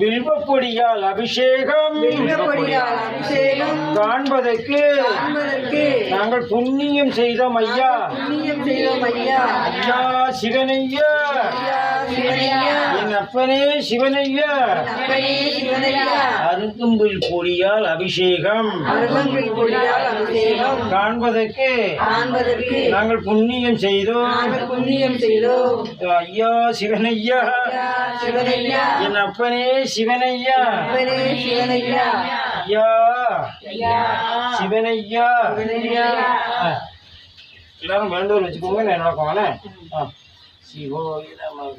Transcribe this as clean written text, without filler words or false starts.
வில்வப்பொடியால் அபிஷேகம் காண்பதற்கு நாங்கள் புண்ணியம் செய்தோம் ஐயா. ஐயா சிவனையா, என் அப்பனே சிவனையா, அருகம்பில் பொடியால் அபிஷேகம் காண்பதற்கு நாங்கள் புண்ணியம் செய்தோம். ஐயா சிவனையா, என் அப்பனே சிவனையா, ஐயா சிவனையா. எல்லாரும் வேண்டூர் வச்சுக்கோங்க. நான் நடக்குவானே. சிவோய நமக.